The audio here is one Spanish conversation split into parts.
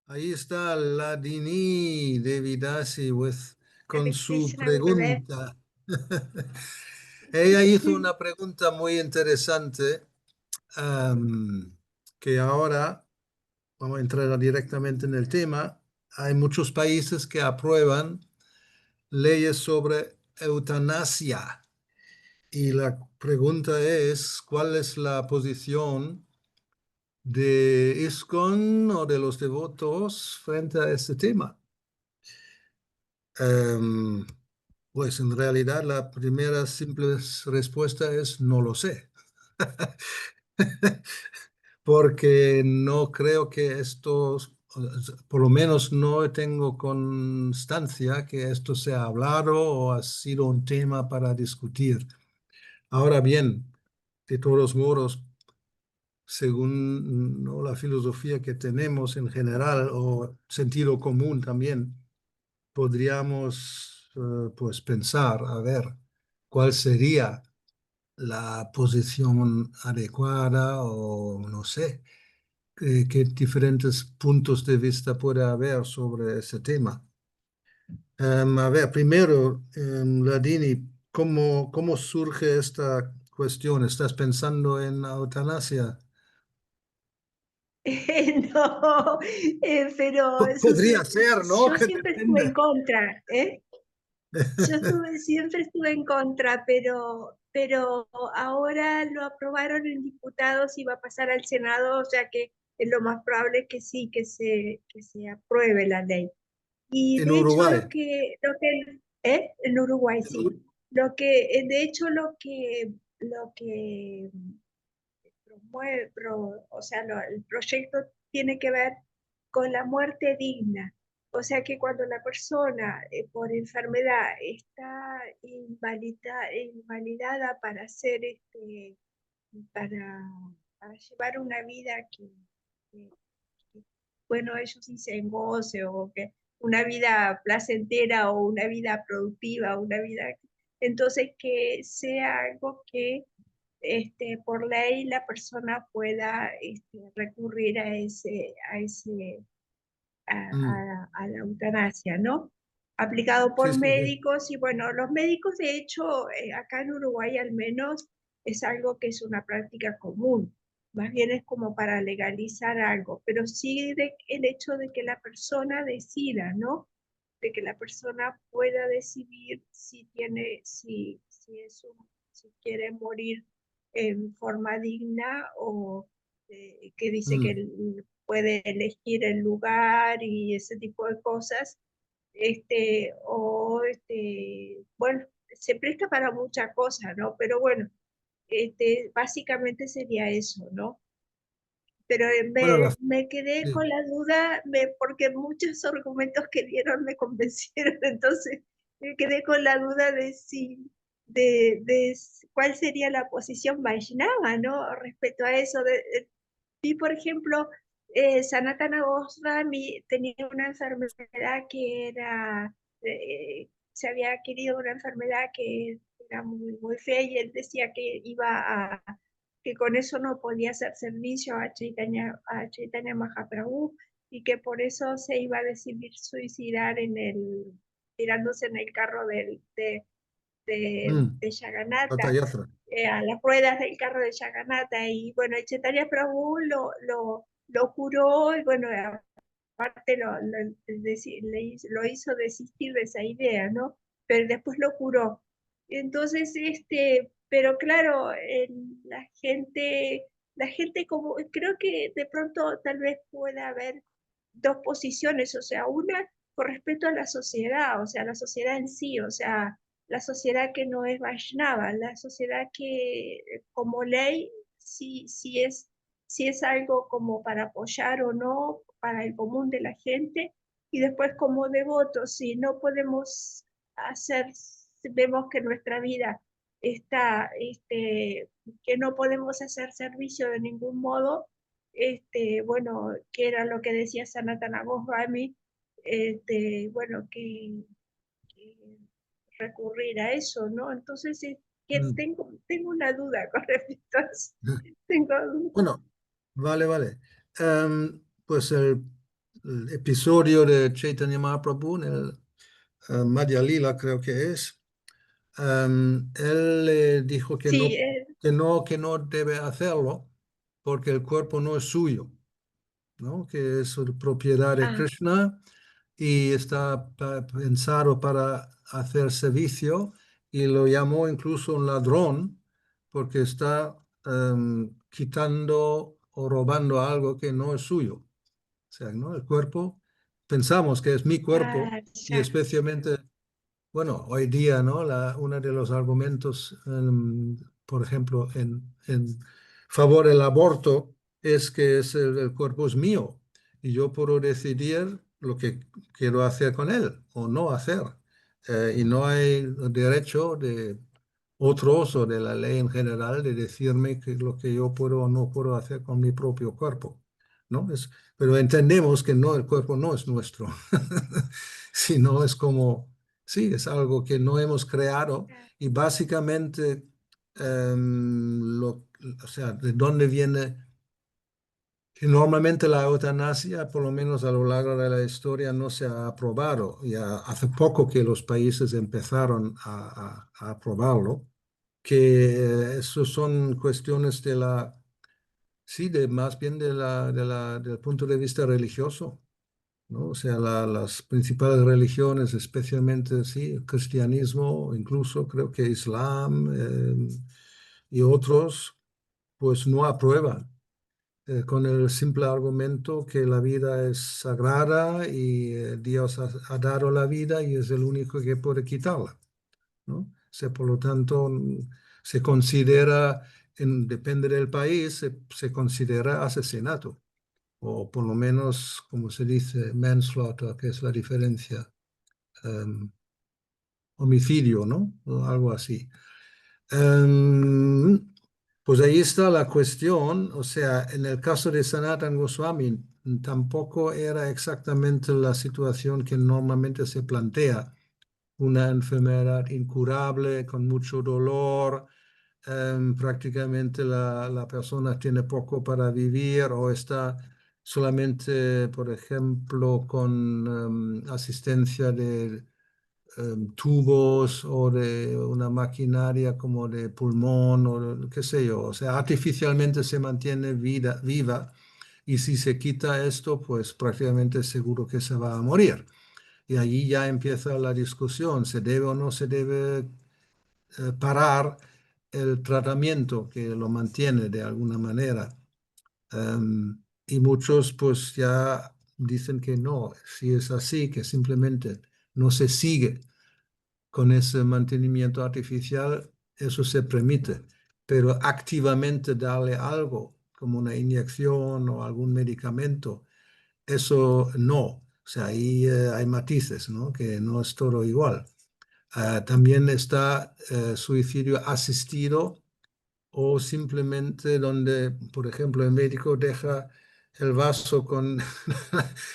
Ahí está Ladini Devidasi con Hare su Krishna, Gurudev. pregunta. Ella hizo una pregunta muy interesante, am, que ahora vamos a entrar directamente en el tema. Hay muchos países que aprueban leyes sobre eutanasia y la pregunta es, ¿cuál es la posición de ISKCON o de los devotos frente a este tema? Em, pues en realidad la primera simple respuesta es no lo sé, porque no creo que esto, por lo menos no tengo constancia que esto se ha hablado o ha sido un tema para discutir. Ahora bien, de todos modos, según ¿no? la filosofía que tenemos en general o sentido común también, podríamos pues pensar, a ver, cuál sería la posición adecuada o no sé, qué diferentes puntos de vista puede haber sobre ese tema. A ver, primero, Ladini, ¿cómo surge esta cuestión? ¿Estás pensando en la eutanasia? No, pero Podría ser, ¿no? yo Que siempre estuve en depende. contra, ¿eh? Siempre estuve en contra, pero ahora lo aprobaron en diputados y va a pasar al Senado, o sea que es lo más probable es que sí, que se apruebe la ley. Y En de hecho Uruguay. en Uruguay En sí, de hecho lo que promueve, o sea, el proyecto tiene que ver con la muerte digna. O sea que cuando la persona por enfermedad está invalidada para hacer para, para llevar una vida que, bueno, ellos dicen goce o que una vida placentera o una vida productiva, una vida, entonces que sea algo que por ley la persona pueda recurrir Mm, a la eutanasia, ¿no? Aplicado sí, por sí, sí. médicos y bueno, los médicos de hecho, acá en Uruguay al menos, es algo que es una práctica común, más bien es como para legalizar algo, pero sí el hecho de que la persona decida, ¿no? De que la persona pueda decidir si quiere morir en forma digna o que dice que Mm, puede elegir el lugar y ese tipo de cosas, bueno, se presta para muchas cosas, ¿no? Pero bueno, básicamente sería eso, ¿no? Pero bueno, me quedé sí. con la duda porque muchos argumentos que dieron me convencieron, entonces me quedé con la duda de cuál sería la posición Vaishnava, ¿no? Respecto a eso. Vi, por ejemplo, Sanatana Goswami tenía una enfermedad que se había adquirido una enfermedad que era muy fea y él decía que con eso no podía hacer servicio a Chaitanya Mahaprabhu y que por eso se iba a decidir suicidar tirándose en el carro Mm, de Jagannatha, Patayatra. a las ruedas del carro de Jagannatha. Y bueno, el Chaitanya Prabhu lo curó y bueno, aparte lo hizo desistir de esa idea, ¿no? Pero después lo curó. Entonces, pero claro, la gente como, creo que de pronto tal vez pueda haber dos posiciones, o sea, una con respecto a la sociedad, o sea, la sociedad en sí, o sea, la sociedad que no es Vaishnava, la sociedad que como ley sí es algo como para apoyar o no para el común de la gente, y después como devotos, si no podemos hacer, vemos que nuestra vida está, que no podemos hacer servicio de ningún modo, bueno, que era lo que decía Sanatana Goswami, bueno, que recurrir a eso, ¿no? Entonces, que Mm. tengo una duda con respecto a eso. Tengo, Bueno, vale, vale. Pues el episodio de Chaitanya Mahaprabhu en el Madhya Lila, creo que es. Él le dijo Sí, que no debe hacerlo porque el cuerpo no es suyo, ¿no? Que es propiedad de ah, Krishna y está pensado para hacer servicio y lo llamó incluso un ladrón porque está quitando o robando algo que no es suyo. O sea, ¿no? El cuerpo, pensamos que es mi cuerpo y ya, especialmente bueno, hoy día, ¿no? Uno de los argumentos, por ejemplo, en favor del aborto es que el cuerpo es mío y yo puedo decidir lo que quiero hacer con él o no hacer. Y no hay derecho de otros o de la ley en general de decirme que lo que yo puedo o no puedo hacer con mi propio cuerpo, ¿no? Pero entendemos que no, el cuerpo no es nuestro, sino es como sí, es algo que no hemos creado ya, y básicamente, o sea, de dónde viene, que normalmente la eutanasia, por lo menos a lo largo de la historia, no se ha aprobado. Ya hace poco que los países empezaron a aprobarlo, que eso son cuestiones de sí, más bien del punto de vista religioso. ¿No? O sea, las principales religiones, especialmente sí, el cristianismo, incluso creo que Islam y otros, pues no aprueban con el simple argumento que la vida es sagrada y Dios ha dado la vida y es el único que puede quitarla, ¿no? O sea, por lo tanto, se considera, depende del país, se considera asesinato o por lo menos, como se dice, manslaughter, que es la diferencia, em, homicidio, ¿no? O algo así. Em, pues ahí está la cuestión, o sea, en el caso de Sanatan Goswami tampoco era exactamente la situación que normalmente se plantea, una enfermedad incurable con mucho dolor, prácticamente la persona tiene poco para vivir o está solamente, por ejemplo, con asistencia de tubos o de una maquinaria como de pulmón o qué sé yo. O sea, artificialmente se mantiene viva y si se quita esto, pues prácticamente seguro que se va a morir. Y allí ya empieza la discusión, ¿se debe o no se debe parar el tratamiento que lo mantiene de alguna manera? Y muchos pues ya dicen que no, si es así, que simplemente no se sigue con ese mantenimiento artificial, eso se permite, pero activamente darle algo como una inyección o algún medicamento, eso no. O sea, ahí hay matices, ¿no? Que no es todo igual. También está suicidio asistido o simplemente donde, por ejemplo, el médico deja el vaso con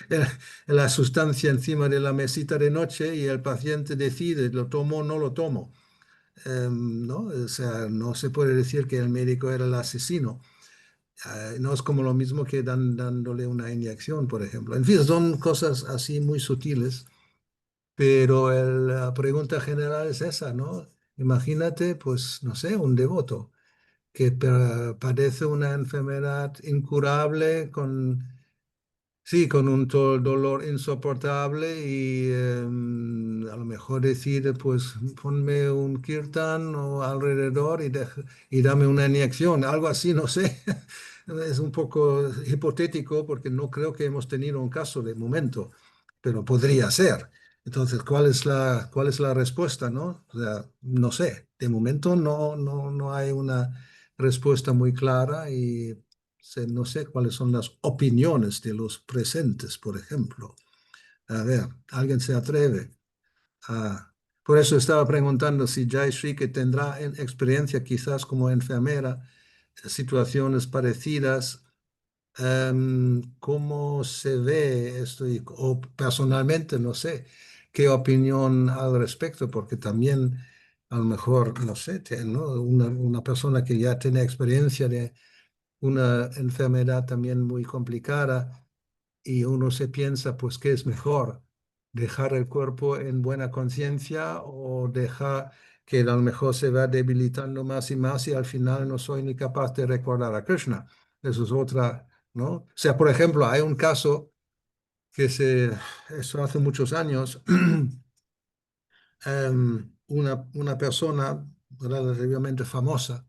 el- la sustancia encima de la mesita de noche y el paciente decide, ¿lo tomo o no lo tomo? ¿No? O sea, no se puede decir que el médico era el asesino. No es como lo mismo que dándole una inyección, por ejemplo. En fin, son cosas así muy sutiles, pero la pregunta general es esa, ¿no? Imagínate, pues, no sé, un devoto que padece una enfermedad incurable con, sí, con un dolor insoportable y a lo mejor decide, pues ponme un kirtan o alrededor y dame una inyección, algo así, no sé. Es un poco hipotético porque no creo que hemos tenido un caso de momento, pero podría ser. Entonces, cuál es la respuesta, no? O sea, no sé. De momento no hay una respuesta muy clara y no sé cuáles son las opiniones de los presentes, por ejemplo. A ver, ¿alguien se atreve? a- por eso estaba preguntando si Jai Shri, que tendrá experiencia quizás como enfermera, situaciones parecidas, ¿cómo se ve esto? O personalmente, no sé, qué opinión al respecto, porque también a lo mejor, no sé, ¿no? Una persona que ya tiene experiencia de una enfermedad también muy complicada, y uno se piensa, pues, ¿qué es mejor? ¿Dejar el cuerpo en buena conciencia o dejar que a lo mejor se va debilitando más y al final no soy ni capaz de recordar a Krishna? Eso es otra, ¿no? O sea, por ejemplo, hay un caso eso hace muchos años, una persona relativamente famosa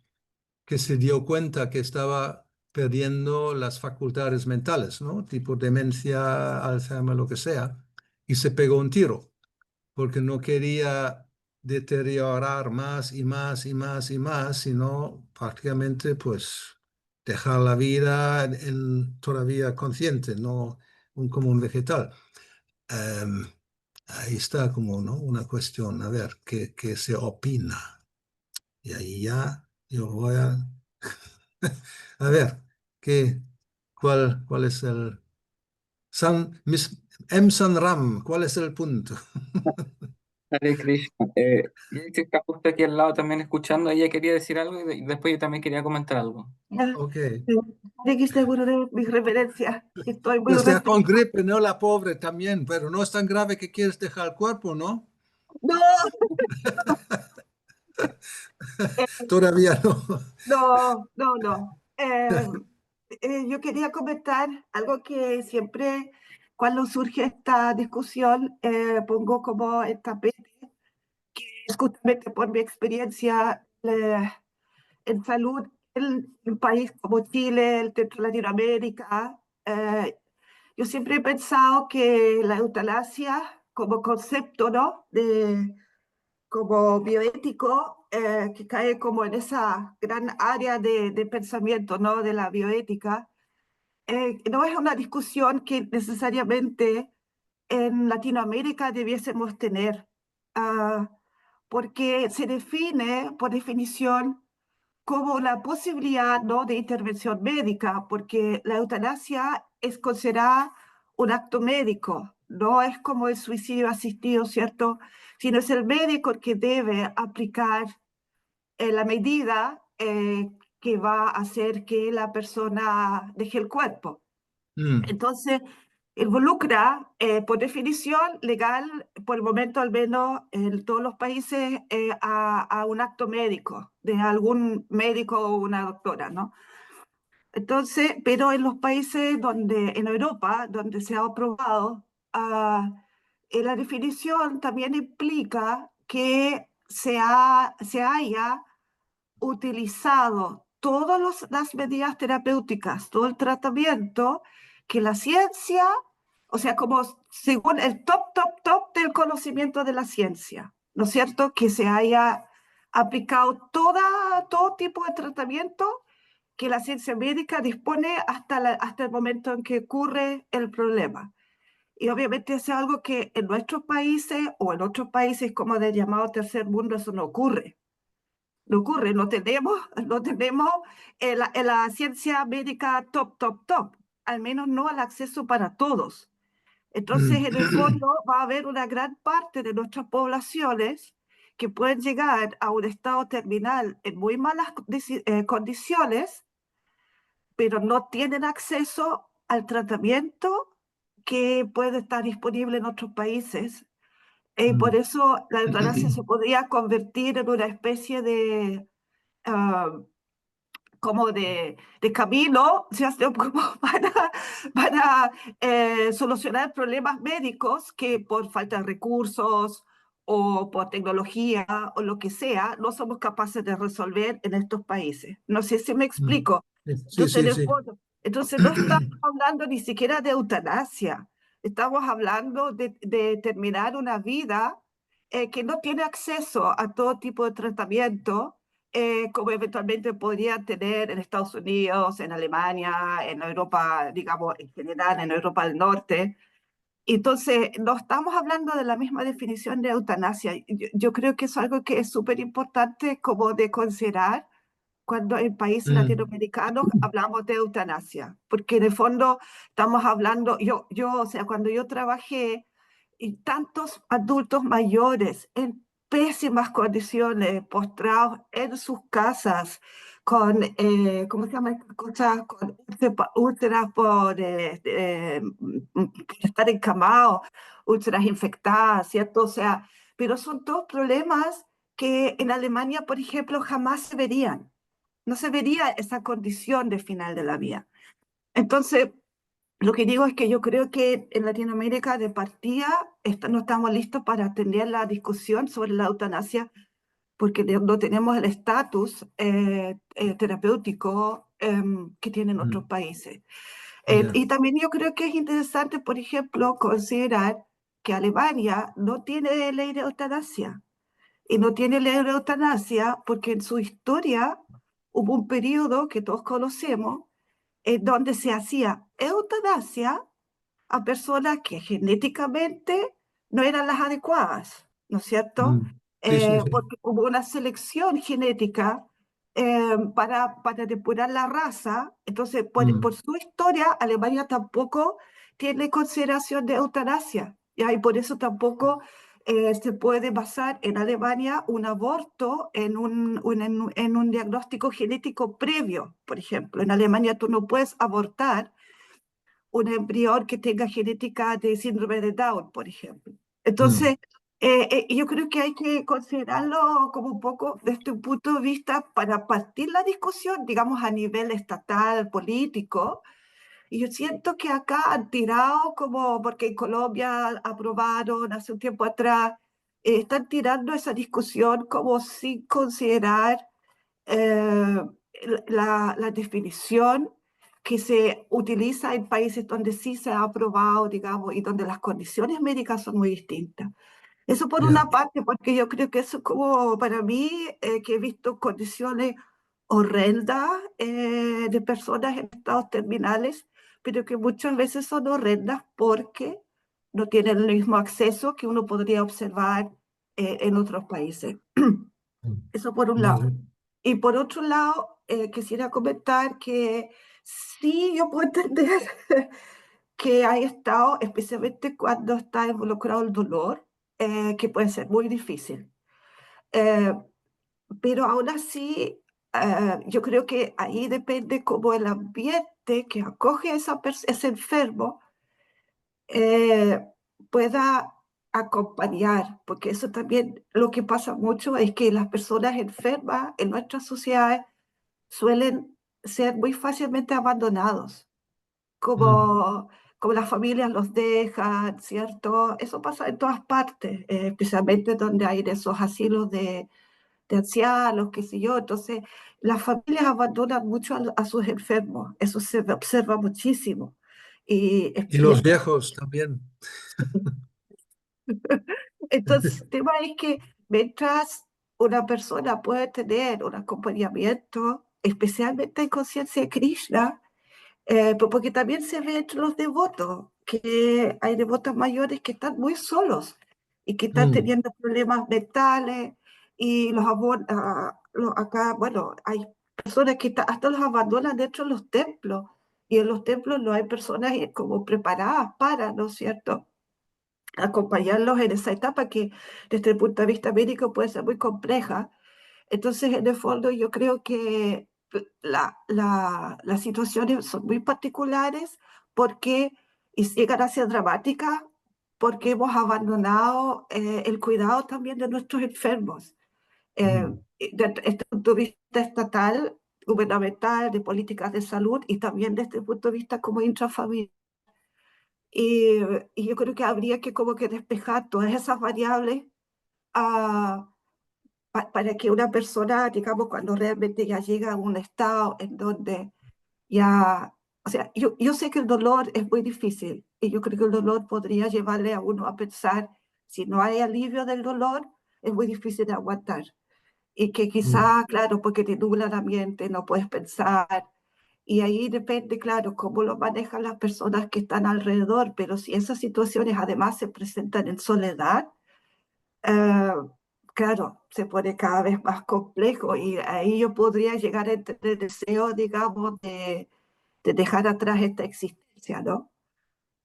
que se dio cuenta que estaba perdiendo las facultades mentales, ¿no? Tipo demencia, Alzheimer, lo que sea, y se pegó un tiro porque no quería deteriorar más y más y más y más, sino prácticamente pues dejar la vida todavía consciente, no como un vegetal. Em, Ahí está como, ¿no? Una cuestión, a ver, ¿qué se opina? Y ahí ya yo voy a... A ver, ¿qué, cuál es el... M. Sanram, ¿cuál es el punto? Hare Krishna. Y que está justo aquí al lado también escuchando, ella quería decir algo y después yo también quería comentar algo. Ok. Hare Krishna, Gurudev, mis reverencias. Estoy muy Está con respetuosa. gripe, ¿no? La pobre también, pero no es tan grave que quieres dejar el cuerpo, ¿no? No, eh, Todavía no. no, no, no. Yo quería comentar algo que siempre, cuando surge esta discusión, pongo como en tapete, que es justamente por mi experiencia en salud en un país como Chile, el centro de Latinoamérica. Yo siempre he pensado que la eutanasia como concepto, ¿no? Como bioético, que cae como en esa gran área de pensamiento, ¿no? De la bioética, no es una discusión que necesariamente en Latinoamérica debiésemos tener, ah, porque se define, por definición, como la posibilidad, ¿no? De intervención médica, porque la eutanasia es considerada un acto médico, no es como el suicidio asistido, ¿cierto? Sino es el médico el que debe aplicar la medida que va a hacer que la persona deje el cuerpo. Mm, Entonces, involucra, por definición legal, por el momento al menos en todos los países, a un acto médico, de algún médico o una doctora, ¿no? Entonces, pero en los países donde, en Europa, donde se ha aprobado, la definición también implica que se haya utilizado todas las medidas terapéuticas, todo el tratamiento, que la ciencia, o sea, como según el top, top, top del conocimiento de la ciencia, ¿no es cierto? Que se haya aplicado todo tipo de tratamiento que la ciencia médica dispone hasta el momento en que ocurre el problema. Y obviamente es algo que en nuestros países o en otros países como del llamado tercer mundo eso no ocurre. No ocurre, no tenemos en la ciencia médica top, top, top, al menos no al acceso para todos. Entonces, mm, en el fondo, va a haber una gran parte de nuestras poblaciones que pueden llegar a un estado terminal en muy malas condiciones, pero no tienen acceso al tratamiento que puede estar disponible en otros países. Por mm. eso la eutanasia se podría convertir en una especie de ah, como de camino, se hace como para solucionar problemas médicos que por falta de recursos o por tecnología o lo que sea, no somos capaces de resolver en estos países. No sé si me Mm. explico. Sí, Entonces, en sí, el sí. fondo, entonces no estamos hablando ni siquiera de eutanasia, estamos hablando de terminar una vida que no tiene acceso a todo tipo de tratamiento como eventualmente podrían tener en Estados Unidos, en Alemania, en Europa, digamos, en general, en Europa del Norte. Entonces, no estamos hablando de la misma definición de eutanasia. Yo creo que es algo que es súper importante como de considerar cuando en países Mm, latinoamericanos hablamos de eutanasia, porque en el fondo estamos hablando, o sea, cuando yo trabajé y tantos adultos mayores en pésimas condiciones, postrados en sus casas, ¿cómo se llama esta cosa? Con úlceras por estar encamados, úlceras infectadas, ¿cierto? O sea, pero son todos problemas que en Alemania, por ejemplo, jamás se verían. No se vería esa condición de final de la vida. Entonces, lo que digo es que yo creo que en Latinoamérica de partida no estamos listos para tener la discusión sobre la eutanasia porque no tenemos el estatus terapéutico que tienen otros Mm, países. ya. Y también yo creo que es interesante, por ejemplo, considerar que Alemania no tiene ley de eutanasia. Y no tiene ley de eutanasia porque en su historia hubo un periodo que todos conocemos donde se hacía eutanasia a personas que genéticamente no eran las adecuadas, ¿no es cierto? Mm, sí, sí, sí. Porque hubo una selección genética para depurar la raza. Entonces, por Mm, su historia, Alemania tampoco tiene consideración de eutanasia, ¿ya? Y por eso tampoco se puede basar en Alemania un aborto en un diagnóstico genético previo, por ejemplo. En Alemania tú no puedes abortar un embrión que tenga genética de síndrome de Down, por ejemplo. mm, Entonces, yo creo que hay que considerarlo como un poco desde un punto de vista para partir la discusión, digamos, a nivel estatal, político. Y yo siento que acá han tirado como, porque en Colombia aprobaron hace un tiempo atrás, están tirando esa discusión como sin considerar eh, la definición que se utiliza en países donde sí se ha aprobado, digamos, y donde las condiciones médicas son muy distintas. Eso por una ya. parte, porque yo creo que eso es como para mí, que he visto condiciones horrendas de personas en estados terminales, pero que muchas veces son horrendas porque no tienen el mismo acceso que uno podría observar en otros países. Mm, Eso por un lado. vale. Y por otro lado, quisiera comentar que sí, yo puedo entender que hay estado, especialmente cuando está involucrado el dolor, que puede ser muy difícil. Eh, pero aún así, yo creo que ahí depende como el ambiente que acoge a ese enfermo eh, pueda acompañar, porque eso también lo que pasa mucho es que las personas enfermas en nuestras sociedades suelen ser muy fácilmente abandonados, Mm, como las familias los dejan, ¿cierto? Eso pasa en todas partes, especialmente donde hay de esos asilos de ancianos, qué sé yo. Entonces, las familias abandonan mucho a sus enfermos, eso se observa muchísimo. Y, y los viejos también. entonces, el tema es que mientras una persona puede tener un acompañamiento, especialmente en conciencia de Krishna, porque también se ve entre los devotos, que hay devotos mayores que están muy solos y que están Mm, teniendo problemas mentales y acá, bueno, hay personas que hasta los abandonan dentro de los templos y en los templos no hay personas como preparadas para, ¿no es cierto?, acompañarlos en esa etapa que desde el punto de vista médico puede ser muy compleja. Entonces, en el fondo, yo creo que las situaciones son muy particulares porque, y llegan a ser dramáticas, porque hemos abandonado el cuidado también de nuestros enfermos. mm. Desde este punto de vista estatal, gubernamental, de políticas de salud y también desde el punto de vista como intrafamiliar. Y yo creo que habría que como que despejar todas esas variables ah, para que una persona, digamos, cuando realmente ya llega a un estado en donde ya, o sea, yo sé que el dolor es muy difícil y yo creo que el dolor podría llevarle a uno a pensar, si no hay alivio del dolor, es muy difícil de aguantar. Y que Mm. quizá, claro, porque te nubla la mente, no puedes pensar. Y ahí depende, claro, cómo lo manejan las personas que están alrededor, pero si esas situaciones además se presentan en soledad, eh, claro, se pone cada vez más complejo y ahí yo podría llegar a tener el deseo, digamos, de dejar atrás esta existencia, ¿no?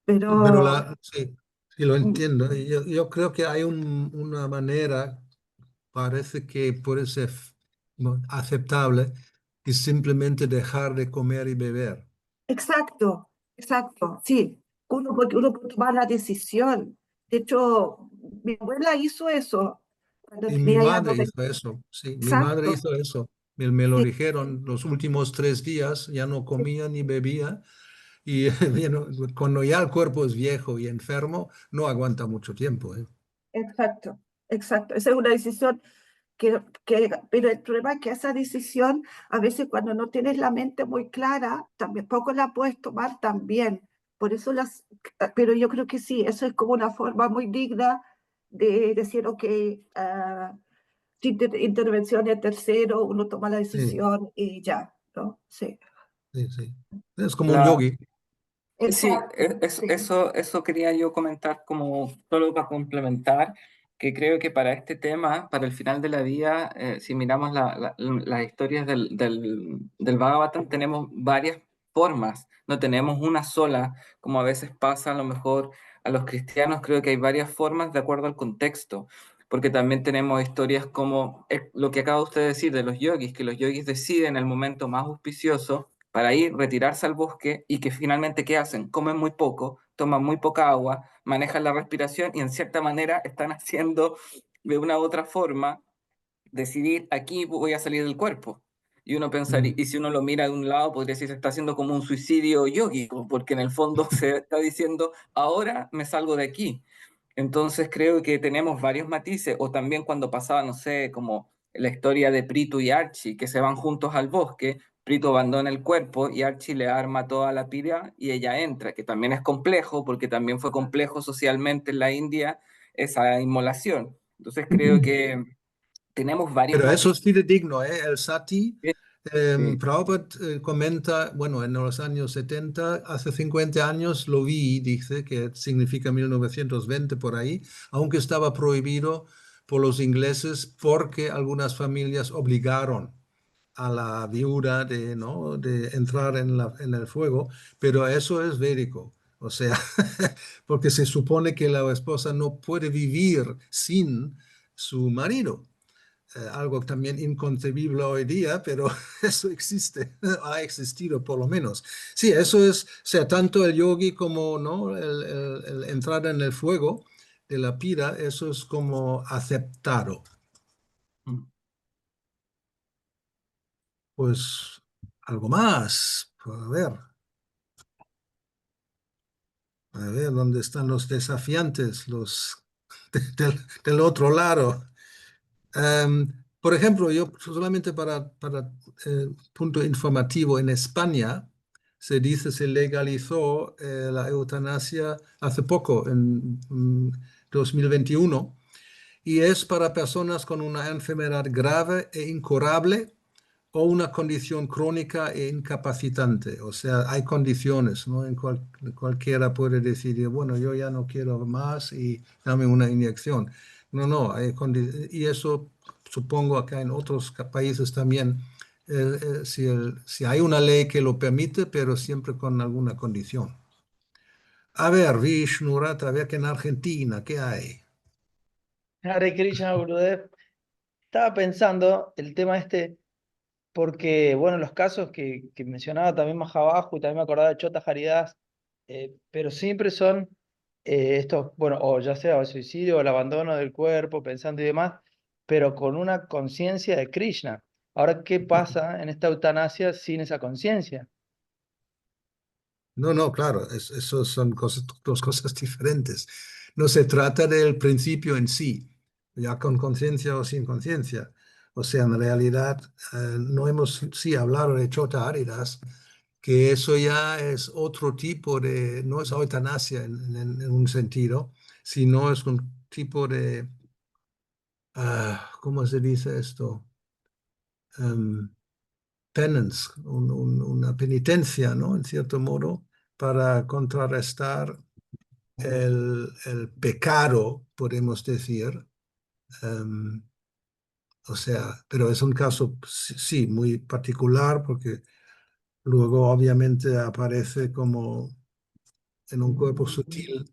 Pero Pero sí, sí lo mm, entiendo. Y yo creo que hay una manera, parece que puede ser aceptable, y simplemente dejar de comer y beber. Exacto, exacto, sí. Porque uno puede tomar la decisión. De hecho, mi abuela hizo eso cuando Y mi tenía ya madre 90. hizo eso, sí, mi madre Exacto, hizo eso. Me lo sí, dijeron los últimos 3 días, ya no comía ni bebía. Y bueno, cuando ya el cuerpo es viejo y enfermo, no aguanta mucho tiempo, ¿eh? exacto, exacto. Esa es una decisión pero el problema es que esa decisión, a veces cuando no tienes la mente muy clara, tampoco la puedes tomar tan bien. Por eso pero yo creo que sí, eso es como una forma muy digna de decir, ok, sin intervención de tercero, uno toma la Sí, decisión y ya, ¿no? Sí. sí, sí. Es como un La, yogi. Sí, Exacto, sí. eso quería yo comentar como solo para complementar, que creo que para este tema, para el final de la vida, si miramos las historias del Bhagavatam, tenemos varias formas, no tenemos una sola, como a veces pasa a lo mejor a los cristianos, creo que hay varias formas de acuerdo al contexto, porque también tenemos historias como lo que acaba usted de decir de los yogis, que los yogis deciden el momento más auspicioso para ir, retirarse al bosque y que finalmente, ¿qué hacen? Comen muy poco, toman muy poca agua, manejan la respiración y en cierta manera están haciendo de una u otra forma decidir aquí voy a salir del cuerpo. Y uno pensaría, Mm. y si uno lo mira de un lado, podría decir se está haciendo como un suicidio yógico, porque en el fondo se está diciendo, ahora me salgo de aquí. Entonces creo que tenemos varios matices, o también cuando pasaba, no sé, como la historia de Prito y Archie, que se van juntos al bosque, Prito abandona el cuerpo y Archie le arma toda la pira y ella entra, que también es complejo, porque también fue complejo socialmente en la India esa inmolación. Entonces creo que tenemos varios Pero eso es matices. fidedigno, ¿eh? El sati, Sí. Prabhupada comenta, bueno, en los años 70, hace 50 años lo vi, dice que significa 1920 por ahí, aunque estaba prohibido por los ingleses porque algunas familias obligaron a la viuda de, ¿no? de entrar en el fuego, pero eso es védico. O sea, porque se supone que la esposa no puede vivir sin su marido. Algo también inconcebible hoy día, pero eso existe, ha existido por lo menos. Sí, eso es, o sea, tanto el yogi como, ¿no? el entrar en el fuego de la pira, eso es como aceptado. Mm. Pues algo más. A ver, ¿dónde están los desafiantes, los del otro lado? Por ejemplo, yo solamente para punto informativo, en España se dice se legalizó la eutanasia hace poco, en 2021, y es para personas con una enfermedad grave e incurable o una condición crónica e incapacitante. O sea, hay condiciones, ¿no? Cualquiera puede decir, bueno, yo ya no quiero más y dame una inyección. No, no, y eso supongo acá en otros países también, si hay una ley que lo permite, pero siempre con alguna condición. A ver, Vishnurat, a ver que en Argentina, ¿qué hay? Hare Krishna, Gurudev. Estaba pensando el tema este, porque, bueno, los casos que mencionaba también más abajo, y también me acordaba de Chota Haridas, pero siempre son estos, bueno, o ya sea el suicidio o el abandono del cuerpo, pensando y demás, pero con una conciencia de Krishna. Ahora, ¿qué pasa en esta eutanasia sin esa conciencia? No, no, claro, eso son dos cosas diferentes. No se trata del principio en sí, ya con conciencia o sin conciencia. O sea, en realidad no hemos, sí, hablado de Chota Áridas, que eso ya es otro tipo de, no es eutanasia en un sentido, sino es un tipo de, ¿cómo se dice esto? Em, Penance, una penitencia, ¿no? En cierto modo, para contrarrestar el pecado, podemos decir. em, o sea, pero es un caso, sí, muy particular porque luego obviamente aparece como en un cuerpo sutil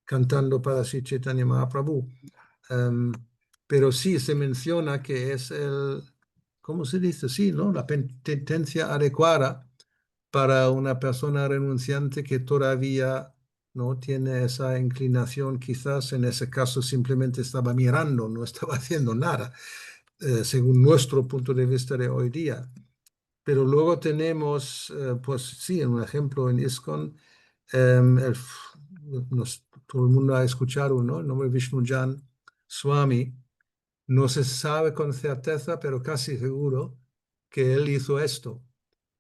cantando para Sri Chaitanya Mahaprabhu. Em, pero sí se menciona que es ¿cómo se dice? Sí, ¿no? La penitencia adecuada para una persona renunciante que todavía no tiene esa inclinación, quizás en ese caso simplemente estaba mirando, no estaba haciendo nada, según nuestro punto de vista de hoy día. Pero luego tenemos, pues sí, un ejemplo en ISKCON, todo el mundo ha escuchado, ¿no? El nombre Vishnujan Swami. No se sabe con certeza, pero casi seguro que él hizo esto,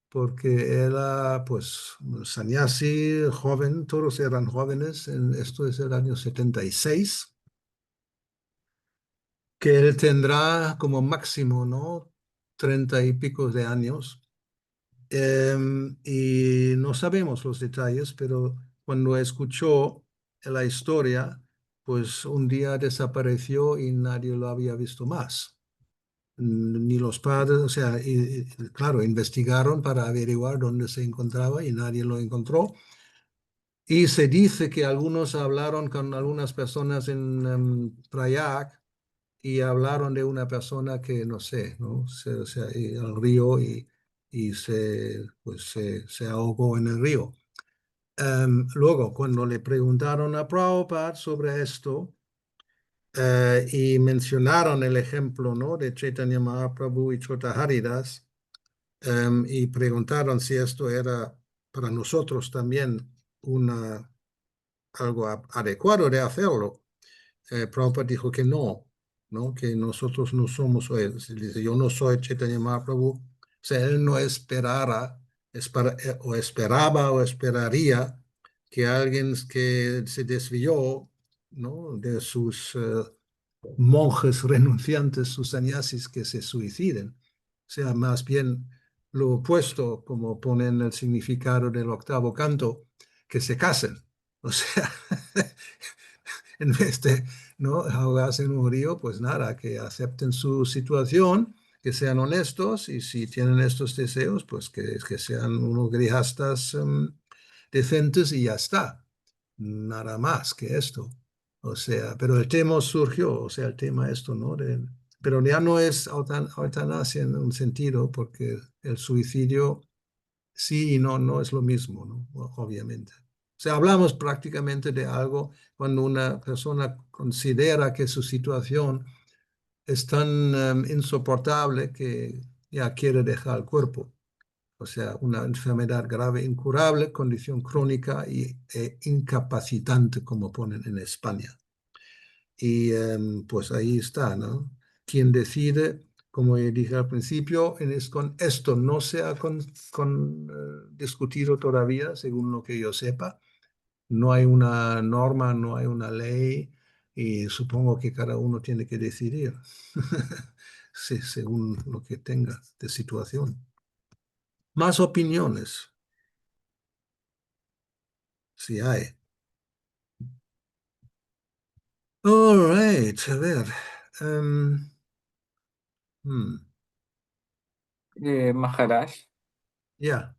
porque era, pues, un sannyasi joven, todos eran jóvenes, esto es el año 76, que él tendrá como máximo, ¿no? 30 y pico de años. Y no sabemos los detalles, pero cuando escuchó la historia, pues un día desapareció y nadie lo había visto más. Ni los padres, o sea, claro, investigaron para averiguar dónde se encontraba y nadie lo encontró. Y se dice que algunos hablaron con algunas personas en Prayag y hablaron de una persona que, no sé, ¿no? O sea, al río y pues, se ahogó en el río. Luego, cuando le preguntaron a Prabhupada sobre esto, y mencionaron el ejemplo, ¿no? De Chaitanya Mahaprabhu y Chota Haridas, y preguntaron si esto era para nosotros también algo adecuado de hacerlo. Prabhupada dijo que no, ¿no? Que nosotros no somos, dice, yo no soy Chaitanya Mahaprabhu. O sea, él no o esperaba o esperaría que alguien que se desvió, ¿no? De sus monjes renunciantes, sus sannyasis, que se suiciden. O sea, más bien lo opuesto, como pone en el significado del octavo canto, que se casen. O sea, en vez de, ¿no? ahogarse en un río, pues nada, que acepten su situación, que sean honestos y si tienen estos deseos, pues que sean unos grihastas decentes y ya está. Nada más que esto. O sea, pero el tema surgió, o sea, el tema esto, ¿no? Pero ya no es eutanasia en un sentido, porque el suicidio sí y no, no es lo mismo, ¿no? Obviamente. O sea, hablamos prácticamente de algo cuando una persona considera que su situación es tan insoportable que ya quiere dejar el cuerpo. O sea, una enfermedad grave, incurable, condición crónica e incapacitante, como ponen en España. Y pues ahí está, ¿no? Quien decide, como dije al principio, esto no se ha discutido todavía, según lo que yo sepa. No hay una norma, no hay una ley y supongo que cada uno tiene que decidir sí, según lo que tenga de situación. Más opiniones, si hay. All right, a ver. em, hmm, Maharaj. ya,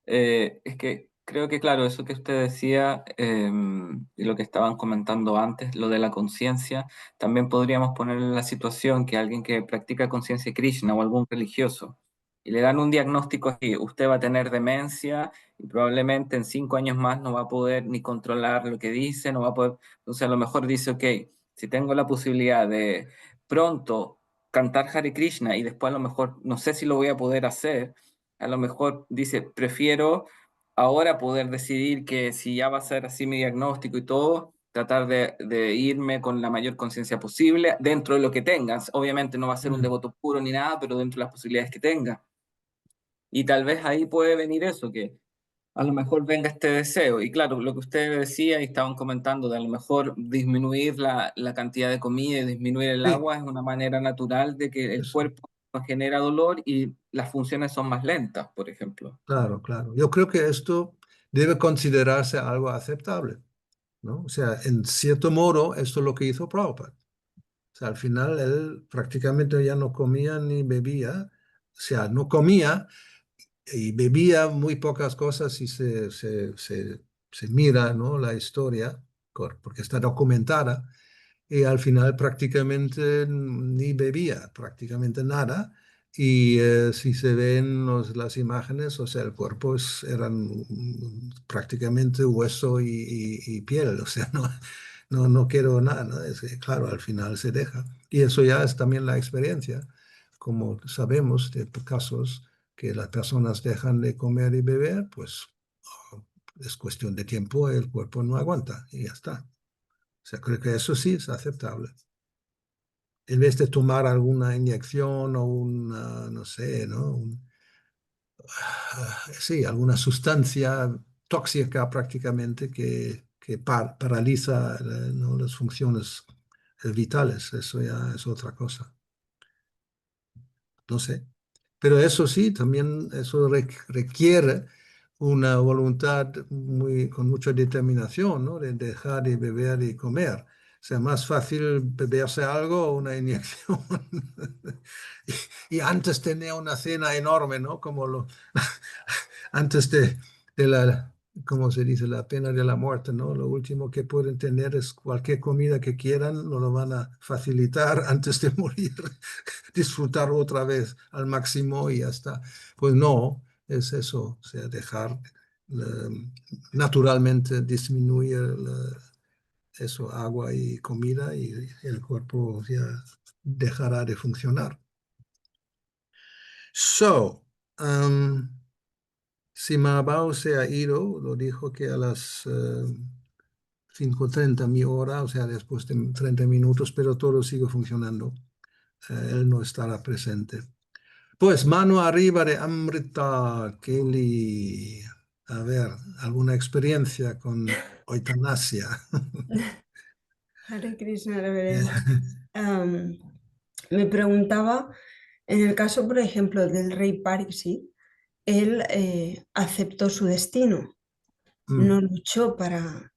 Es que creo que, claro, eso que usted decía y lo que estaban comentando antes, lo de la conciencia, también podríamos poner en la situación que alguien que practica conciencia Krishna o algún religioso y le dan un diagnóstico así, usted va a tener demencia y probablemente en 5 años más no va a poder ni controlar lo que dice, no va a poder, entonces a lo mejor dice, ok, si tengo la posibilidad de pronto cantar Hare Krishna y después a lo mejor no sé si lo voy a poder hacer, a lo mejor dice, prefiero ahora poder decidir que si ya va a ser así mi diagnóstico y todo, tratar de irme con la mayor conciencia posible dentro de lo que tengas. Obviamente no va a ser un mm, devoto puro ni nada, pero dentro de las posibilidades que tenga. Y tal vez ahí puede venir eso, que a lo mejor venga este deseo. Y claro, lo que usted decía y estaban comentando de a lo mejor disminuir la cantidad de comida y disminuir el sí, agua es una manera natural de que el eso. cuerpo no genera dolor y las funciones son más lentas, por ejemplo. Claro, claro. Yo creo que esto debe considerarse algo aceptable, ¿no? O sea, en cierto modo, esto es lo que hizo Prabhupada. O sea, al final él prácticamente ya no comía ni bebía. O sea, no comía y bebía muy pocas cosas y se mira, ¿no? La historia, porque está documentada. Y al final prácticamente ni bebía, prácticamente nada. Y si se ven las imágenes, o sea, el cuerpo eran prácticamente hueso y piel, o sea, no quiero nada, ¿no? Es que, claro, al final se deja. Y eso ya es también la experiencia, como sabemos de casos que las personas dejan de comer y beber, pues es cuestión de tiempo, el cuerpo no aguanta y ya está. O sea, creo que eso sí es aceptable. En vez de tomar alguna inyección o una, no sé, ¿no? Sí, alguna sustancia tóxica prácticamente que paraliza, ¿no? las funciones vitales. Eso ya es otra cosa. No sé. Pero eso sí, también eso requiere una voluntad con mucha determinación, ¿no? De dejar de beber y comer. O sea, más fácil beberse algo o una inyección. Y antes tenía una cena enorme, ¿no? Antes de la, ¿cómo se dice? La pena de la muerte, ¿no? Lo último que pueden tener es cualquier comida que quieran, no lo van a facilitar antes de morir, disfrutar otra vez al máximo y ya está. Pues no, es eso, o sea, dejar naturalmente disminuir eso, agua y comida y el cuerpo ya dejará de funcionar. So, si Mabao se ha ido, lo dijo que a las 5:30 mi hora, o sea, después de 30 minutos, pero todo sigue funcionando. Él no estará presente. Pues mano arriba de Amrita, Kelly. A ver, ¿alguna experiencia con eutanasia? Hare Krishna, Reverendo. Me preguntaba, en el caso, por ejemplo, del rey Pariksit, él aceptó su destino, no luchó para,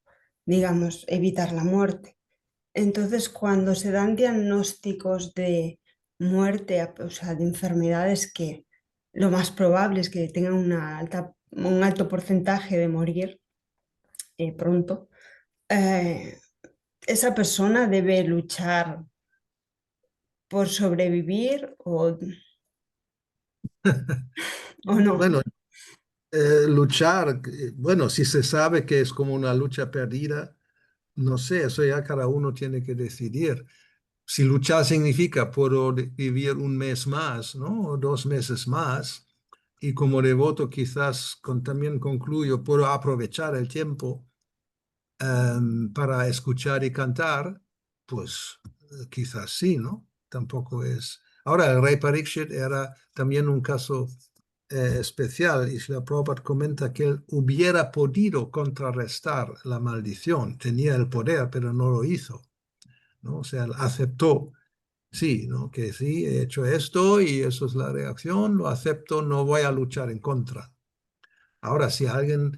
digamos, evitar la muerte. Entonces, cuando se dan diagnósticos de muerte, o sea, de enfermedades que lo más probable es que tengan un alto porcentaje de morir pronto, esa persona debe luchar por sobrevivir o no. Bueno, luchar, bueno, si se sabe que es como una lucha perdida, no sé, eso ya cada uno tiene que decidir. Si luchar significa puedo vivir un mes más, ¿no? O 2 meses más, y como devoto quizás también concluyo, puedo aprovechar el tiempo para escuchar y cantar, pues quizás sí, ¿no? Tampoco es... Ahora, el rey Pariksit era también un caso especial, y Srila Prabhupada comenta que él hubiera podido contrarrestar la maldición, tenía el poder, pero no lo hizo, ¿no? O sea, él aceptó, sí, ¿no? Que sí, he hecho esto y eso es la reacción, lo acepto, no voy a luchar en contra. Ahora, si hay el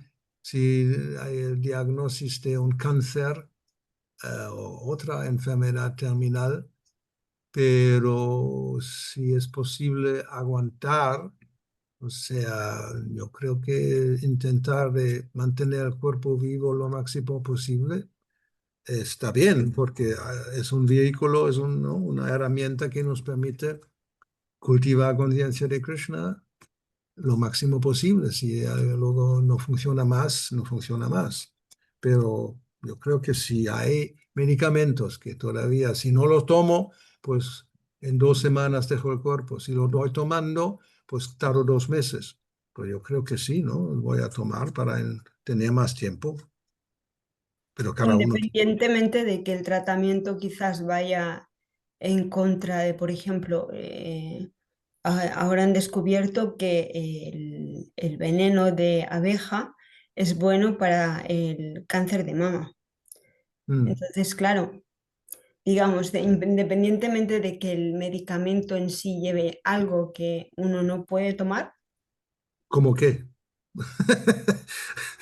diagnóstico de un cáncer o otra enfermedad terminal, pero si es posible aguantar, o sea, yo creo que intentar de mantener el cuerpo vivo lo máximo posible está bien, porque es un vehículo, es ¿no? una herramienta que nos permite cultivar conciencia de Krishna lo máximo posible. Si luego no funciona más, no funciona más. Pero yo creo que si hay medicamentos que todavía, si no los tomo, pues en 2 semanas dejo el cuerpo. Si lo voy tomando, pues tardo 2 meses. Pues yo creo que sí, ¿no? Voy a tomar para tener más tiempo. Pero cada uno tiene... Independientemente de que el tratamiento quizás vaya en contra de, por ejemplo, ahora han descubierto que el veneno de abeja es bueno para el cáncer de mama. Entonces, claro, digamos, independientemente de que el medicamento en sí lleve algo que uno no puede tomar, ¿Cómo qué?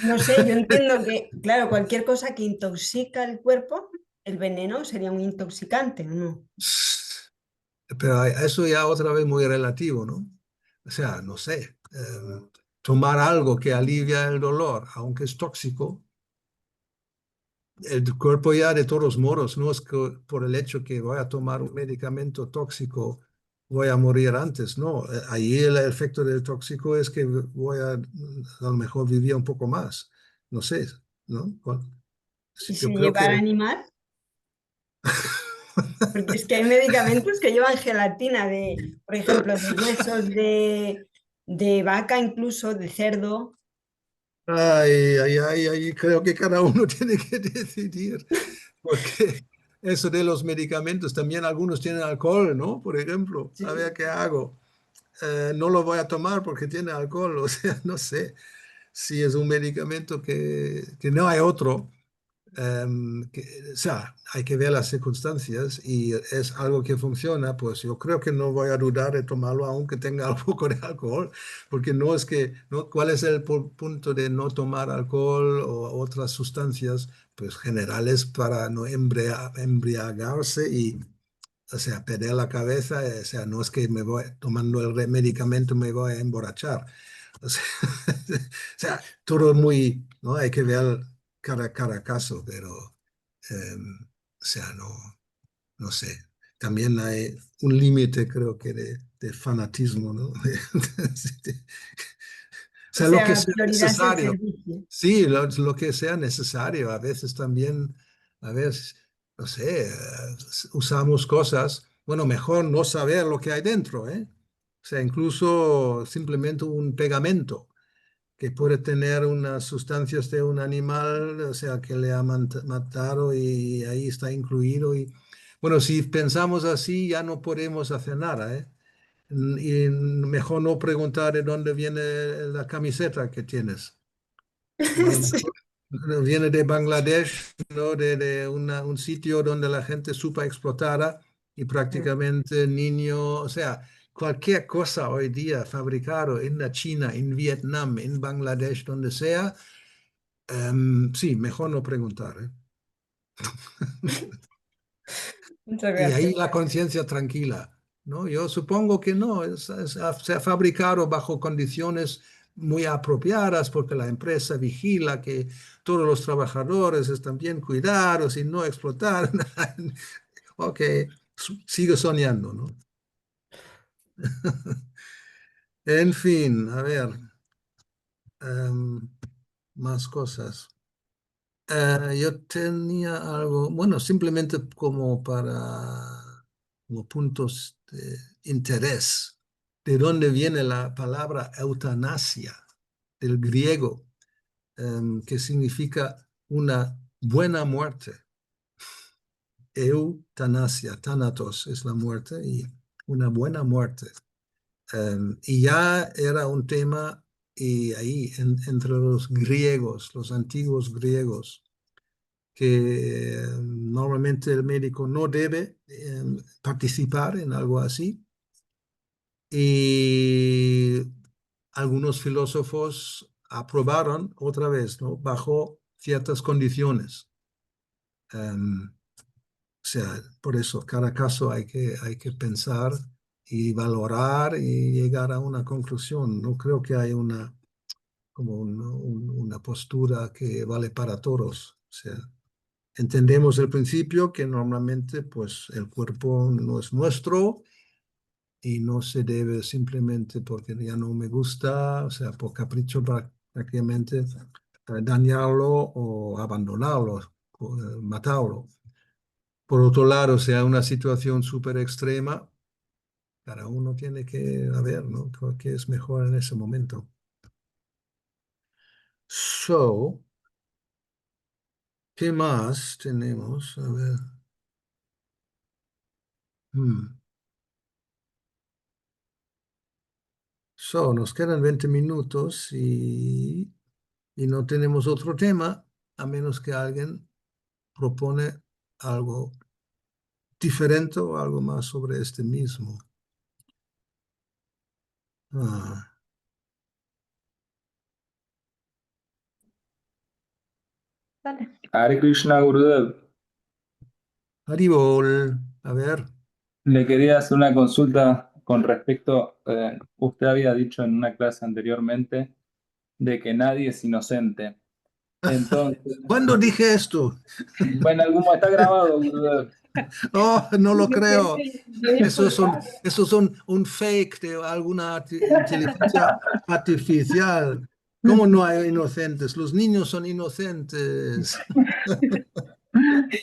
no sé, yo entiendo que, claro, cualquier cosa que intoxica el cuerpo, el veneno sería un intoxicante, ¿o no? Pero eso ya otra vez muy relativo, ¿no? O sea, no sé, tomar algo que alivia el dolor, aunque es tóxico, el cuerpo ya de todos modos, no es que por el hecho que voy a tomar un medicamento tóxico, voy a morir antes, ¿no? Ahí el efecto del tóxico es que voy a lo mejor vivir un poco más, no sé, ¿no? ¿Y Yo sin creo llevar a que... animar? Porque es que hay medicamentos que llevan gelatina de, por ejemplo, de huesos de vaca, incluso de cerdo. Ay, ay, ay, ay, creo que cada uno tiene que decidir, porque eso de los medicamentos, también algunos tienen alcohol, ¿no? Por ejemplo, a Sí. ver qué hago. No lo voy a tomar porque tiene alcohol, o sea, no sé si es un medicamento que no hay otro. O sea, hay que ver las circunstancias y es algo que funciona, pues yo creo que no voy a dudar de tomarlo aunque tenga un poco de alcohol, porque no es que, no, ¿cuál es el punto de no tomar alcohol o otras sustancias, pues generales para no embriagarse y, o sea, perder la cabeza? O sea, no es que me voy tomando el medicamento me voy a emborrachar. O sea, o sea, todo muy, ¿no? Hay que ver cada caso, pero, o sea, no, no sé. También hay un límite, creo que, de fanatismo, ¿no? O O sea, lo sea, que la sea prioridad es el necesario. servicio. Sí, lo que sea necesario. A veces también, a veces, no sé, usamos cosas, bueno, mejor no saber lo que hay dentro, ¿eh? O sea, incluso simplemente un pegamento que puede tener unas sustancias de un animal, o sea, que le ha matado y ahí está incluido. Y bueno, si pensamos así, ya no podemos hacer nada, ¿eh? Y mejor no preguntar de dónde viene la camiseta que tienes. A lo Sí. mejor viene de Bangladesh, ¿no? De un sitio donde la gente es súper explotada y prácticamente niño, o sea, cualquier cosa hoy día fabricado en la China, en Vietnam, en Bangladesh, donde sea, sí, mejor no preguntar, ¿eh? Muchas Y ahí gracias. la conciencia tranquila, ¿no? Yo supongo que no, se ha fabricado bajo condiciones muy apropiadas porque la empresa vigila que todos los trabajadores están bien cuidados y no explotar. Ok, sigo soñando, ¿no? En fin, a ver, em, más cosas. Yo tenía algo, bueno, simplemente como puntos de interés. ¿De dónde viene la palabra eutanasia? Del griego, que significa una buena muerte. Eutanasia, thanatos es la muerte y una buena muerte. Y ya era un tema y ahí entre los griegos, los antiguos griegos, que normalmente el médico no debe participar en algo así. Y algunos filósofos aprobaron otra vez, ¿no? Bajo ciertas condiciones. O sea, por eso cada caso hay que pensar y valorar y llegar a una conclusión. No creo que haya como una postura que vale para todos. O sea, entendemos el principio que normalmente pues el cuerpo no es nuestro y no se debe simplemente porque ya no me gusta, o sea, por capricho prácticamente dañarlo o abandonarlo, o, matarlo. Por otro lado, sea una situación súper extrema, cada uno tiene que ver, ¿no? ¿Qué es mejor en ese momento? So, ¿qué más tenemos? A ver. Hmm. So, nos quedan 20 minutos y no tenemos otro tema, a menos que alguien propone algo diferente o algo más sobre este mismo. Ah, Dale. Hare Krishna Gurudev, Haribol, a ver. le quería hacer una consulta con respecto, usted había dicho en una clase anteriormente de que nadie es inocente. Entonces, ¿Cuándo dije esto? bueno, como está grabado, Gurudev. Oh, no lo creo. Tiene Eso son un fake de alguna inteligencia artificial. ¿Cómo no hay inocentes? Los niños son inocentes.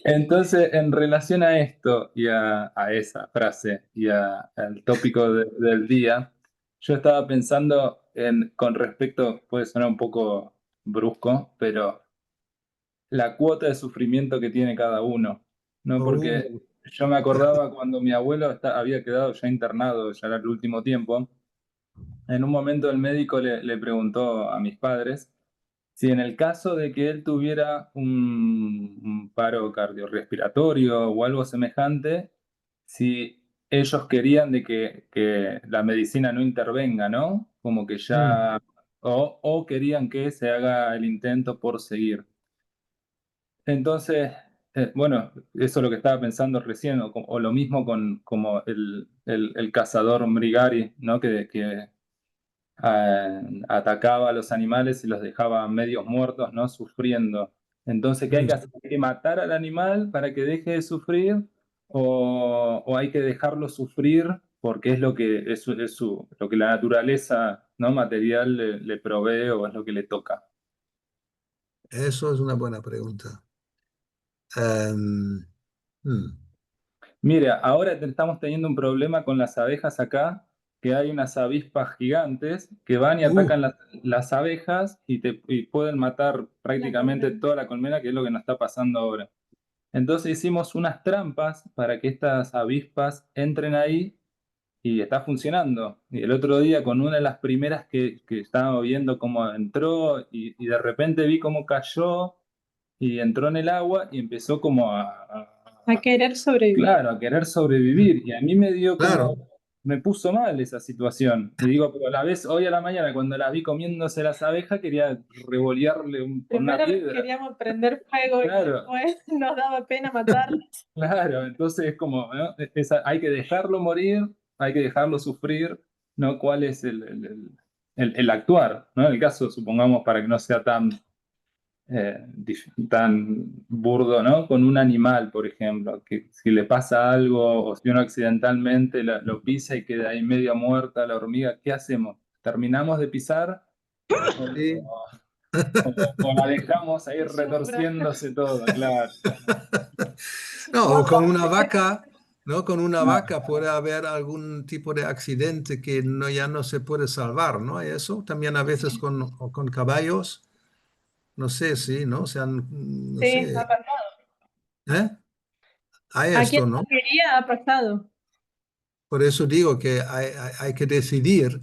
Entonces, en relación a esto y a esa frase y al tópico del día, yo estaba pensando con respecto, puede sonar un poco brusco, pero la cuota de sufrimiento que tiene cada uno, ¿no? Porque Oh, yo me acordaba cuando mi abuelo había quedado ya internado, ya era el último tiempo. En un momento el médico le preguntó a mis padres si en el caso de que él tuviera un paro cardiorrespiratorio o algo semejante, si ellos querían de que la medicina no intervenga, ¿no? Como que mm, ya, o querían que se haga el intento por seguir. Entonces, bueno, eso es lo que estaba pensando recién, o lo mismo con como el cazador Mrigari, ¿no? Que atacaba a los animales y los dejaba medios muertos, ¿no? Sufriendo. Entonces, ¿qué hay que mm. hacer? ¿Hay que matar al animal para que deje de sufrir? ¿O hay que dejarlo sufrir porque es lo que, lo que la naturaleza, ¿no? material le provee o es lo que le toca? Eso es una buena pregunta. Em, mm. Mira, ahora estamos teniendo un problema con las abejas acá, que hay unas avispas gigantes que van y Uh, atacan las abejas y pueden matar prácticamente toda la colmena, que es lo que nos está pasando ahora. Entonces hicimos unas trampas para que estas avispas entren ahí y está funcionando. Y el otro día con una de las primeras que estaba viendo cómo entró y de repente vi cómo cayó y entró en el agua y empezó como a querer sobrevivir. claro, a querer sobrevivir. Y a mí me dio claro, como, me puso mal esa situación. Y digo, pero a la vez, hoy a la mañana, cuando las vi comiéndose las abejas, quería revolearle con una Primero piedra. queríamos prender fuego y Claro, después nos daba pena matarlas. claro. Entonces es como, ¿no? Hay que dejarlo morir, hay que dejarlo sufrir, ¿no? ¿Cuál es el actuar, ¿no? En el caso, supongamos, para que no sea tan burdo, ¿no? Con un animal, por ejemplo, que si le pasa algo o si uno accidentalmente lo pisa y queda ahí media muerta la hormiga, ¿qué hacemos? ¿Terminamos de pisar sí. o la dejamos ahí Que sufra. retorciéndose todo? Claro. No, o No, con una vaca, ¿no? Con una vaca puede haber algún tipo de accidente que no, ya no se puede salvar, ¿no? Y eso también a veces o con caballos, no sé, sí, ¿no? No sí, ha sé, pasado. ¿eh? Hay Aquí en esto, ¿no? Almería ha pasado. Por eso digo que hay que decidir,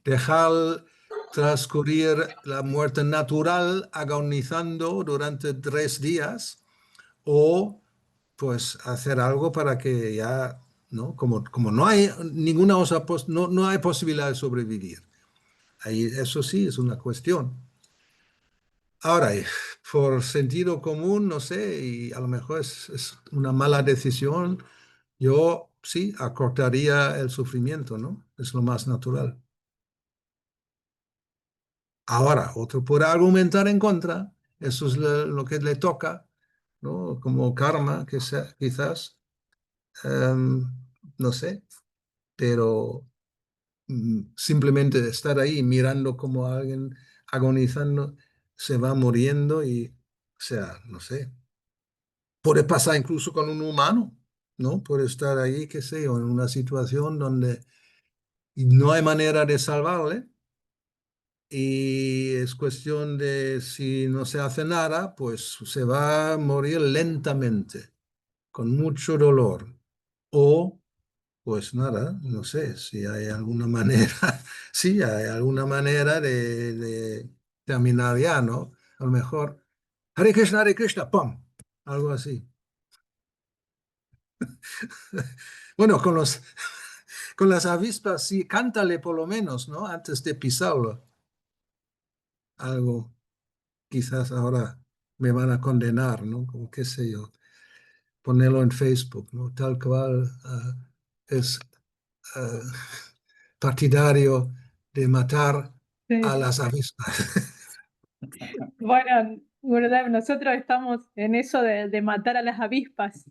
dejar transcurrir la muerte natural agonizando durante 3 días o pues hacer algo para que ya, ¿no? Como no hay ninguna otra, no hay posibilidad de sobrevivir. Ahí, eso sí es una cuestión. Ahora, por sentido común, no sé, y a lo mejor es una mala decisión, yo sí acortaría el sufrimiento, ¿no? Es lo más natural. Ahora, otro puede argumentar en contra, eso es lo que le toca, ¿no? Como karma, que sea, quizás, em, no sé, pero simplemente estar ahí mirando como alguien agonizando se va muriendo y, o sea, no sé, puede pasar incluso con un humano, ¿no? Puede estar ahí, qué sé yo, en una situación donde no hay manera de salvarle y es cuestión de si no se hace nada, pues se va a morir lentamente, con mucho dolor. O, pues nada, no sé si hay alguna manera, sí, hay alguna manera de terminar ya, ¿no? A lo mejor, Hare Krishna, ¡pum! Algo así. Bueno, con las avispas, sí, cántale por lo menos, ¿no? Antes de pisarlo. Algo, quizás ahora me van a condenar, ¿no? Como qué sé yo, ponerlo en Facebook, ¿no? Tal cual es ah, partidario de matar a Sí. las avispas. Bueno, Gurudev, nosotros estamos en eso de matar a las avispas,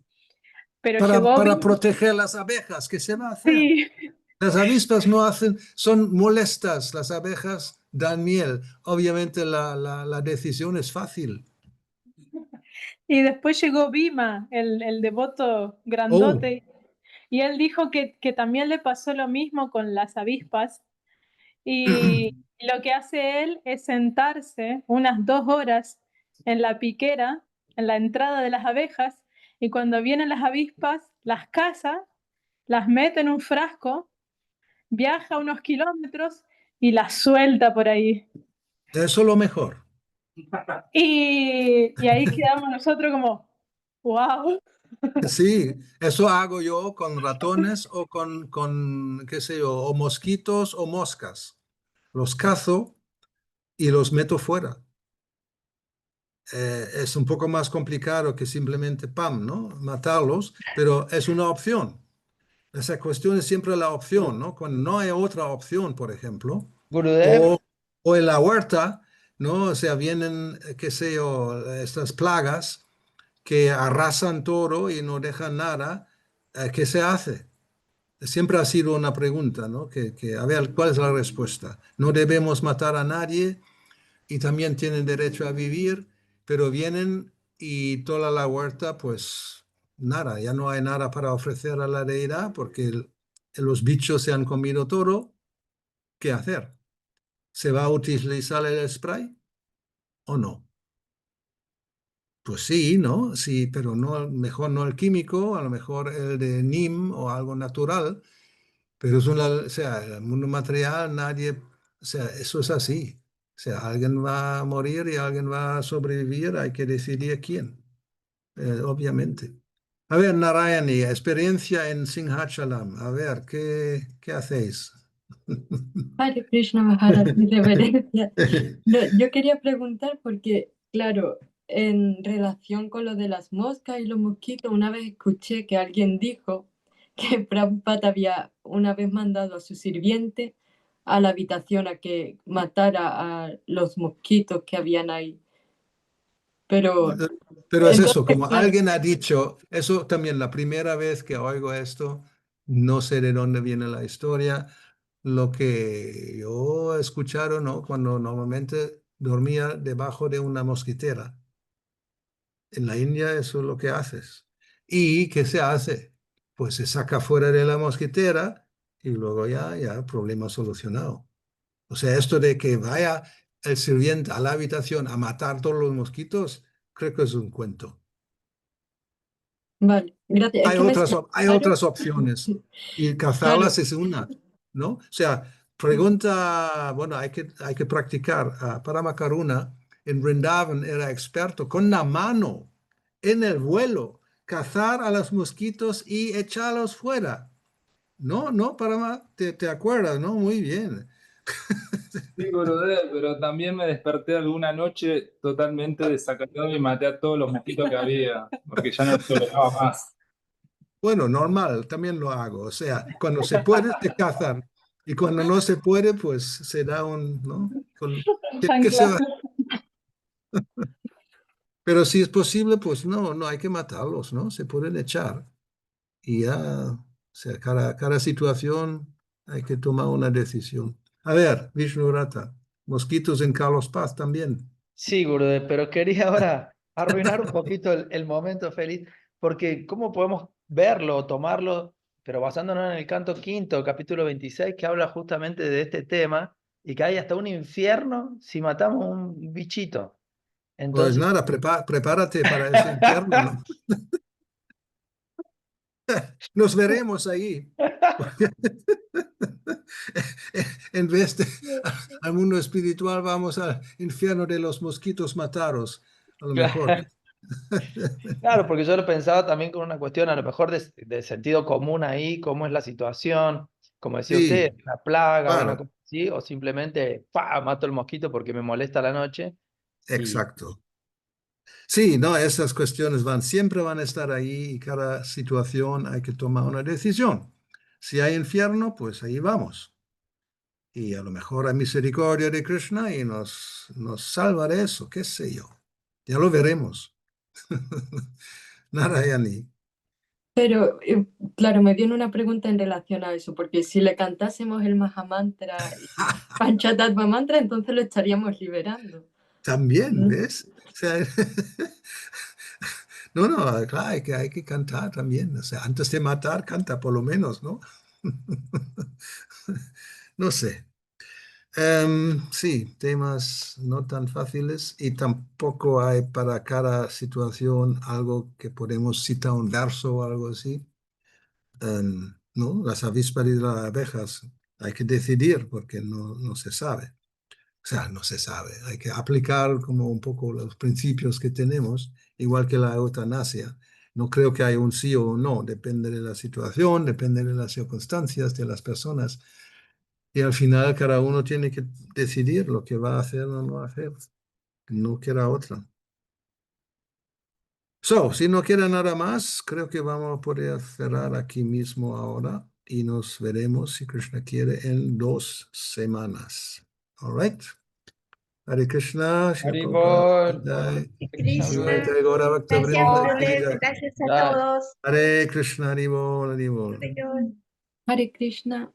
pero llegó Para Bhima. proteger las abejas, ¿qué se va a hacer? Sí, Las avispas no hacen, son molestas, las abejas dan miel. Obviamente la decisión es fácil. y después llegó Bhima, el devoto Oh, grandote, y él dijo que también le pasó lo mismo con las avispas, y lo que hace él es sentarse unas 2 horas en la piquera, en la entrada de las abejas, y cuando vienen las avispas, las caza, las mete en un frasco, viaja unos kilómetros y las suelta por ahí. eso es lo mejor. Y ahí quedamos nosotros como, wow. Sí, eso hago yo con ratones o con, qué sé yo, o mosquitos o moscas. Los cazo y los meto fuera. Es un poco más complicado que simplemente, pam, ¿no? Matarlos, pero es una opción. Esa cuestión es siempre la opción, ¿no? Cuando no hay otra opción, por ejemplo, Gurudev, o, o en la huerta, ¿no? O sea, vienen, qué sé yo, estas plagas que arrasan todo y no dejan nada, ¿qué se hace? Siempre ha sido una pregunta, ¿no? A ver, ¿cuál es la respuesta? No debemos matar a nadie y también tienen derecho a vivir, pero vienen y toda la huerta, pues nada, ya no hay nada para ofrecer a la deidad porque los bichos se han comido todo. ¿Qué hacer? ¿Se va a utilizar el spray o no? Pues sí, ¿no? Sí, pero no, mejor no el químico, a lo mejor el de NIM o algo natural, pero o sea, el mundo material, nadie, o sea, eso es así. O sea, alguien va a morir y alguien va a sobrevivir, hay que decidir quién, obviamente. A ver, Narayani, experiencia en Singhachalam. A ver, ¿qué hacéis? Hare Krishna Maharaj, mi reverencia. No, yo quería preguntar porque, claro, en relación con lo de las moscas y los mosquitos, una vez escuché que alguien dijo que Prabhupada había una vez mandado a su sirviente a la habitación a que matara a los mosquitos que habían ahí. Pero Pero es eso, entonces, como claro, alguien ha dicho, eso también la primera vez que oigo esto, no sé de dónde viene la historia, lo que yo he escuchado, ¿no? Cuando normalmente dormía debajo de una mosquitera. En la India eso es lo que haces. ¿Y qué se hace? Pues se saca fuera de la mosquitera y luego ya, problema solucionado. O sea, esto de que vaya el sirviente a la habitación a matar todos los mosquitos, creo que es un cuento. vale, gracias. Es Hay que me otras, suena hay raro. otras opciones y Claro, cazarlas es una, ¿no? O sea, pregunta, bueno, hay que practicar. Paramakaruna en Vrindavan era experto con la mano en el vuelo, cazar a los mosquitos y echarlos fuera. No, no, Parama, te acuerdas, ¿no? Muy bien. Sí, Gurudev, pero también me desperté alguna noche totalmente desacatado y maté a todos los mosquitos que había, porque ya no toleraba más. Bueno, normal, también lo hago. O sea, cuando se puede, se cazan. Y cuando no se puede, pues se da un, ¿no? ¿Qué se va? Chanclazo. Pero si es posible, pues no hay que matarlos, ¿no? Se pueden echar. Y ya, o sea, cada situación hay que tomar una decisión. A ver, Vishnu Rata, mosquitos en Carlos Paz también. sí, Gurudev, pero quería ahora arruinar un poquito el momento feliz, porque ¿cómo podemos verlo o tomarlo, pero basándonos en el canto quinto, capítulo 26, que habla justamente de este tema y que hay hasta un infierno si matamos un bichito? Pues Entonces, nada, prepárate para ese infierno, ¿no? Nos veremos ahí. En vez de al mundo espiritual, vamos al infierno de los mosquitos mataros, a lo mejor. claro, porque yo lo pensaba también con una cuestión a lo mejor de sentido común ahí, cómo es la situación, como decía usted, Sí, una plaga o una claro, cosa así, o simplemente ¡pa! Mato el mosquito porque me molesta la noche y exacto. Sí, no, esas cuestiones siempre van a estar ahí y cada situación hay que tomar una decisión. Si hay infierno, pues ahí vamos. Y a lo mejor hay misericordia de Krishna y nos salva de eso, qué sé yo. Ya lo veremos. Narayani. Pero, claro, me viene una pregunta en relación a eso, porque si le cantásemos el Mahamantra y Panchatattva Mantra, entonces lo estaríamos liberando. También, ¿ves? O sea, no, claro, hay que cantar también. O sea, antes de matar, canta por lo menos, ¿no? No sé. Sí, temas no tan fáciles y tampoco hay para cada situación algo que podemos citar un verso o algo así. No, las avispas y las abejas hay que decidir porque no se sabe. O sea, no se sabe. Hay que aplicar como un poco los principios que tenemos, igual que la eutanasia. No creo que haya un sí o un no, depende de la situación, depende de las circunstancias, de las personas. Y al final cada uno tiene que decidir lo que va a hacer o no hacer. No queda otra. Si no queda nada más, creo que vamos a poder cerrar aquí mismo ahora y nos veremos, si Krishna quiere, en 2 semanas. All right. Hare Krishna, Shri Haribol. Prabhupada, Hare Jai, Krishna, Shrimati Krishna. Gaura Bhakta Gracias, Vrinda Haribol. Ki Gurudev. Jai. Gracias a Jai. todos. Hare Krishna, Haribol, Haribol. Hare Krishna. Hare Krishna.